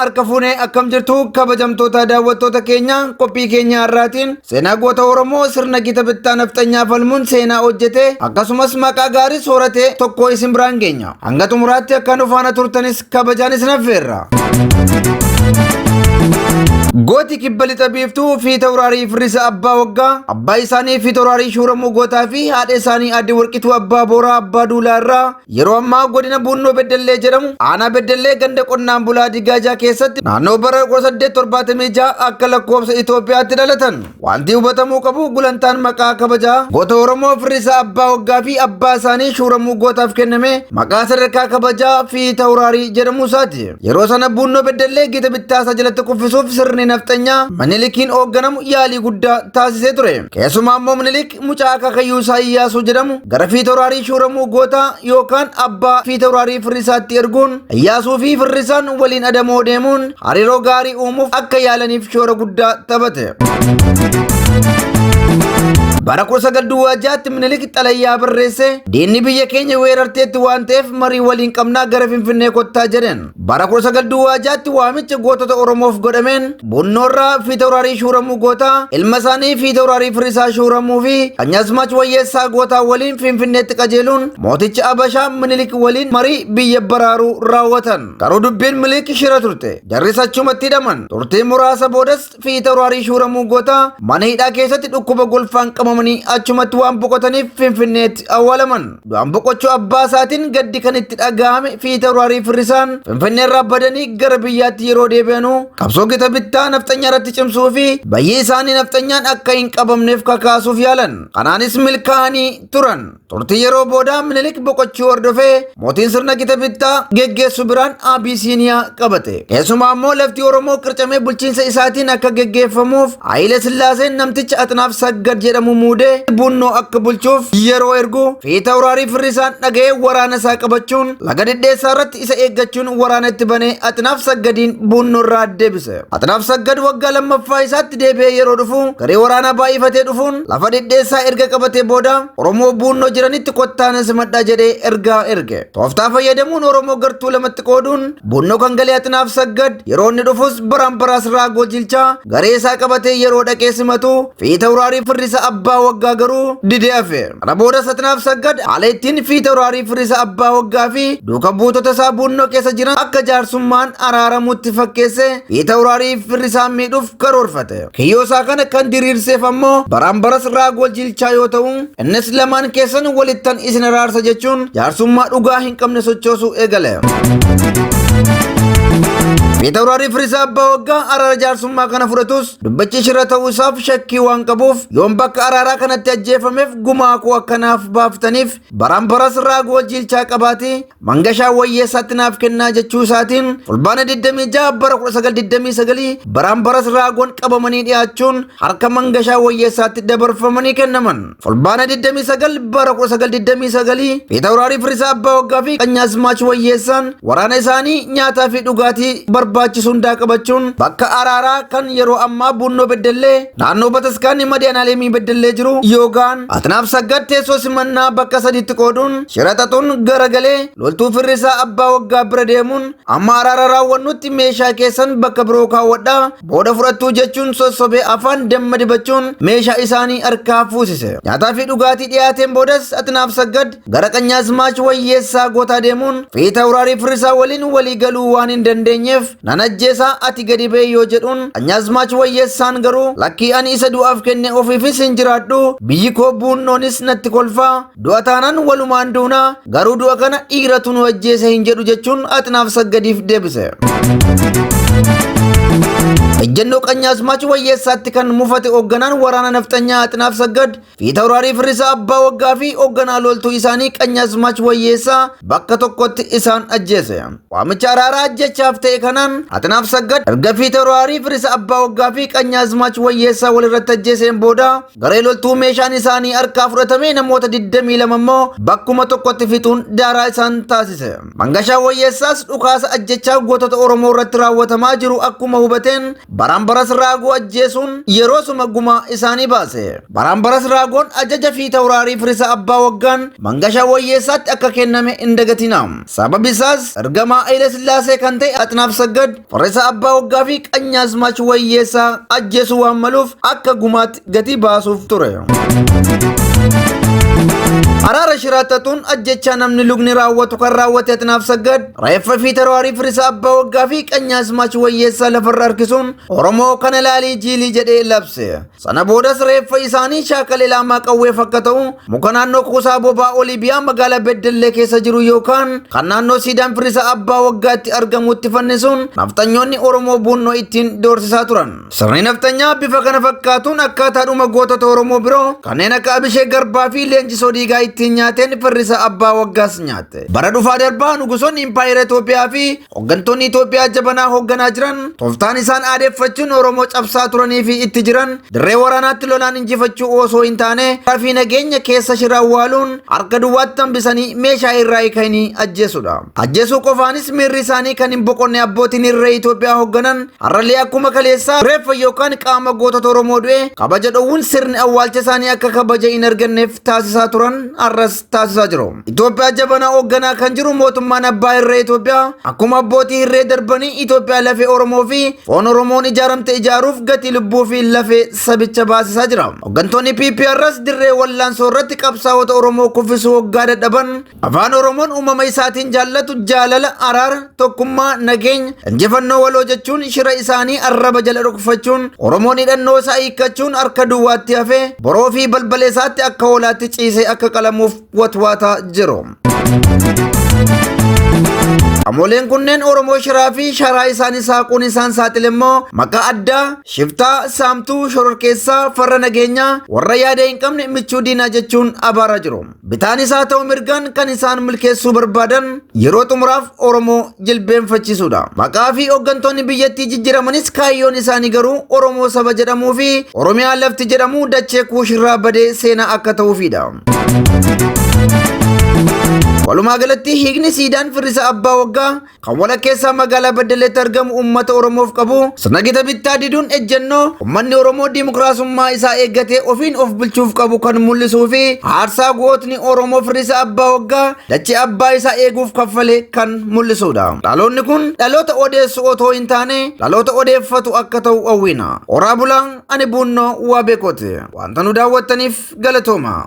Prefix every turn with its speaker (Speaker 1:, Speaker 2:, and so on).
Speaker 1: arkafune akkam jirtu kabajamtoota daawwattoota keenya qophii keenya har'aatiin seenaa goota Oromoo sirna gita bittaa nafxanyaa falmuun seenaa hojjete akkasumas maqaa gaarii soorate tokko isin biraan geenya hanga xumuraatti akka nu faana turtanis kabajaan isin affeerra. Gooti kibbalixa biiftuu fi Tawraarii Firrisa Abbaa Waggaa abbaa isaanii fi Tawraarii Shuuramuu Gootaa fi haadha isaanii Aadde Warqituu Abbaa Booraa Abbaa Duulaa irraa yeroo ammaa godina Bunnoo Beddellee jedhamu aanaa Beddellee ganda qonnaan bulaa Digaajaa keessatti naannoo bara 1876 akka lakkoofsa Itoophiyaatti dhalatan. Wanti hubatamuu qabu gulantaan maqaa kabajaa goota Oromoo Firrisa Abbaa Waggaa fi abbaa isaanii Shuuramuu Gootaaf kenname maqaa sadarkaa kabajaa fi Tawraarii jedhamu isaati. Yeroo sana Bunnoo Beddellee gita bittaasaa jalatti kuffisuuf sirni nafxanyaa Minilikiin hoogganamu yaalii guddaa taasisee ture. Keessumaa immoo Minilik mucaa akaakayyuu isaa Iyyaasuu jedhamu gara Tawraarii Shuuramuu Gootaa yookaan abbaa Tawraarii Firrisaatti erguun Iyyaasuu fi Firrisaan waliin adamoo deemuun hariiroo gaarii uumuuf akka yaalaniif shoora guddaa taphate. Bara 1906tti Minilik xalayaa barreesse diinni biyya keenya weerarteetti waan ta'eef marii waliin qabnaa gara Finfinnee kottaa jedhan. Bara 1906tti waamicha gootota Oromoof godhameen Bunnoorraa Tawraarii Shuuramuu Gootaa ilma isaanii Tawraarii Firrisaa Shuuramuu fi Qanyaasmaach Wayyeessaa Gootaa waliin Finfinneetti qajeeluun mooticha Abashaa Minilik waliin marii biyya baraaruu raawwatan. Garuu dubbiin Minilik shira turte. Jarris achumatti hidhaman. Turtii muraasa boodas Tawraarii Shuuramuu Gootaa mana hidhaa keessatti dhukkuba golfaan qabamanii achumatti waan boqotaniif Finfinneetti awwaalaman. Du'aan boqochuu abbaa isaatiin gaddi kan itti dhaga'ame Tawraarii Firrisaan Finfinneerraa badanii gara biyyaatti yeroo deebi'anuu qabsoo gita bittaa nafxanyaa irratti cimsuu fi bayyii isaanii nafxanyaan akka hin qabamneef kakaasuuf yaalan. Kanaanis milkaa'anii turan. Turtii yeroo booda Minilik boqochuu hordofee mootiin sirna gita bittaa geggeessu biraan Abisiiniyaa qabate. Keessumaa immoo lafti Oromoo qircamee bulchiinsa isaatiin akka geggeeffamuuf Haayile Sillaaseen namticha Atnaaf Saggad jedhamu muudee Bunnoo akka bulchuuf yeroo ergu Tawraarii Firrisaan dhaga'ee waraana isaa qabachuun laga Diddeessaa irratti isa eeggachuun waraana itti banee Atnaaf Saggadiin Bunnoo irraa deebise. Atnaaf Saggad waggaa lammaffaa isaatti deebi'ee yeroo dhufu garee waraanaa baay'ifatee dhufuun lafa Diddeessaa erga qabatee booda Oromoo Bunnoo jiranitti kottaan simadhaa jedhee ergaa erge. Tooftaa fayyadamuun Oromoo gartuu lamatti qooduun Bunnoo kan galee Atnaaf Saggad yeroo inni dhufus baraan baraas Raagoo Jilchaa garee isaa qabatee yeroo dhaqee simatu Tawraarii Firrisa Abbaa Waggaa garuu didee hafe. Kana boodas Atnaaf Saggad haala ittiin Tawraarii Firrisa Abbaa Waggaa fi duuka buutota isaa Bunnoo keessa jiran akka jaarsummaan araaramutti fakkeesse Tawraarii Firrisaan miidhuuf karoorfate. Kiyyoo isaa kana kan diriirseef ammoo baraan baras Raagoo Jilchaa yoo ta'u innis lamaan keessan walittan isin araarsa jechuun jaarsummaa dhugaa hin qabne sochoosuu eegale. Tawraarii Firrisa Abbaa Waggaa araara jaarsummaa kana fudhatus dubbichi shira ta'uu isaaf shakkii waan qabuuf yoon bakka araaraa kanatti ajjeefameef gumaakuu akkanaaf baaftaniif baraan baras Raagoo Jilchaa qabaatee Mangashaa Wayyeessaatti naaf kennaa jechuu isaatiin fulbaana 26 bara 1929 baraan baras Raagoon qabamanii dhiyaachuun harka Mangashaa Wayyeessaatti dabarfamanii kennaman. Fulbaana 29 bara 1929 Tawraarii Firrisa Abbaa Waggaa fi Qanyaasmaach Wayyeessaan waraana isaanii nyaataa fi dhugaatii barbaachisu hundaa qabachuun bakka araaraa kan yeroo ammaa Bunnoo Beddellee naannoo Bataskaanni Madiyaanaaleemii Beddellee jiru yookaan Atnaaf Saggad teessoo simannaa bakka sadiitti qooduun shiraxatuun garagalee loltuu Firrisa Abbaa Waggaa bira deemuun amma araara raawwannutti meeshaa keessan bakka biroo kaawwadhaa booda fudhattuu jechuun sossobee afaan damma dibachuun meeshaa isaanii harkaa fuusise. Nyaataa fi dhugaatii dhiyaateen boodas Atnaaf Saggad gara Qanyaasmaach Wayyeessaa Gootaa deemuun Tawraarii Firrisaa waliin walii galuu waan hin dandeenyeef nan ajjeesaa ati gadi ba'e yoo jedhuun Qanyaasmaach Wayyeessaan garuu lakkii ani isa du'aaf kenne ofiifis hin jiraadhu biyyi koo Bunnoonis natti kolfaa du'a taanaan walumaan duunaa garuu du'a kana dhiiratu nu ajjeese hin jedhu jechuun Atnaaf Saggadiif deebise. Ejjennoo Qanyaasmaach Wayyeessaatti kan mufate hoogganaan waraana nafxanyaa Atnaaf Saggad Tawraarii Firrisa Abbaa Waggaa fi hoogganaa loltuu isaanii Qanyaasmaach Wayyeessaa bakka tokkotti isaan ajjeese. Waamicha araaraa ajjechaaf ta'e kanaan Atnaaf Saggad erga Tawraarii Firrisa Abbaa Waggaa fi Qanyaasmaach Wayyeessaa walirratti ajjeeseen booda garee loltuu meeshaan isaanii harkaa fudhatamee namoota 22 immoo bakkuma tokkotti fixuun daaraa isaan taasise. Mangashaa Wayyeessaas dhukaasa ajjechaa gootota Oromoo irratti raawwatamaa jiru akkuma hubateen Barambaras Raagoo ajjeesuun yeroo suma gumaa isaanii baase. Barambaras Raagoon ajaja fi tauraarii firisa abbaa waggaan Mangashaa Wayyeessaatti akka kenname hin dagatina. Sababi isaas ergamaa Haile Sillaasee kan ta'e Atnaaf Saggad firisa abbaa waggaa fi Qanyaasmaach Wayyeessaa ajjeesuu waan maluuf akka gumaatti gatii baasuuf ture. Araara shiraatatuun ajjechaa namni lugni raawwatu kan raawwate Atnaaf Saggad reeffa fi tarawaarii firisa abbaa waggaa fi Qanyaasmaach Wayyeessaa lafarra harkisuun Oromoo kana laalii jiilii jedhee labse. Sana boodas reeffa isaanii shaakala ilaamaa qawweef akka ta'u muka naannoo kuusaa bobaa Oliibiyaa magaalaa Beddellee keessa jiru yookaan kan naannoo siidaan firisa abbaa waggaatti argamutti fannisuun naftanyoonni Oromoo bunnoo ittiin doorsisaa turan. Sirni naftanyaa bifa kana fakkaatuun akkaataadhuma gootota Oromoo biroo kanneen akka Abishee Garbaa fi Leenjisoo Diigaa ittiin nyaateen firisa abbaa waggaas nyaate. Bara dhufaa darbaa nugusoonni impaayera Itoophiyaa fi hooggantoonni Itoophiyaa jabanaa hoogganaa jiran tooftaan isaan aadeeffachuun Oromoo cabsaa turanii fi itti jiran dirree waraanaatti lolaan injifachuu osoo hin taane fi nageenya keessa shiraawwaaluun harka duwwaatti hambisanii meeshaa irraa hiikanii ajjeesudha. Ajjeesuu qofaanis miirri isaanii kan hin boqonne abbootiin irree Itoophiyaa hoogganan har'allee akkuma kaleessaa reeffa yookaan qaama gootota Oromoo du'e kabaja dhowwuun sirni awwaalcha isaanii akka kabaja hin arganneef taasisaa turan arras taasisaa jiru. Itoophiyaa jabanaa hoogganaa kan jiru mootummaan abbaa irree Itoophiyaa akkuma abbootii irree darbanii Itoophiyaa lafee Oromoo fi foon Oromoon ijaaramte ijaaruuf gatii lubbuu fi lafee sabicha baasisaa jira. Hooggantoonni PPRs dirree wallaansoo irratti qabsaa'ota Oromoo kuffisuu waggaa dadhaban afaan Oromoon uumama isaatiin jaallatu jaalala, araara, tokkummaa, nageenya, injifannoo waloo jechuun shira isaanii arraba jala dhokfachuun Oromoon hidhannoo isaa hiikkachuun harka duwwaatti hafee boroo fi balbala isaatti akka hoolaatti ciisee akka qalamuuf watwaataa jiru. Amooleen kunneen Oromoo shiraa fi sharaa isaanii saaquun isaan saaxile immoo maqaa addaa, shiftaa, saamtuu, shororkeessaa, farra nageenyaa, warra yaada hin qabne michuu diinaa jechuun abaaraa jiru. Bitaan isaa ta'u mirgaan kan isaan milkeessuu barbaadan yeroo xumuraaf Oromoo jilbeenfachiisuudha. Maqaa fi hooggantoonni biyyattii jijjiiramanis kaayyoon isaanii garuu Oromoo saba jedhamuu fi Oromiyaa lafti jedhamu dachee kuushirraa badee seenaa akka ta'uufidha. Walumaa galatti hiikni siidaan firisa abbaa waggaa kan walakkeessaa magaalaa Beddelleetti argamu uummata Oromoof qabu sirna gita bittaa diduun ejjennoo uummanni Oromoo dimokiraasummaa isaa eeggatee ofiin of bulchuuf qabu kan mul'isuu fi aarsaa gootni Oromoo firisa abbaa waggaa dachee abbaa isaa eeguuf kaffale kan mul'isudha. Dhaloonni kun dhaloota odeessu otoo hin taane dhaloota odeeffatu akka ta'u hawwina. Horaa bulaan ani bunnoo waa beekote. Wanta nu daawwattaniif galatooma.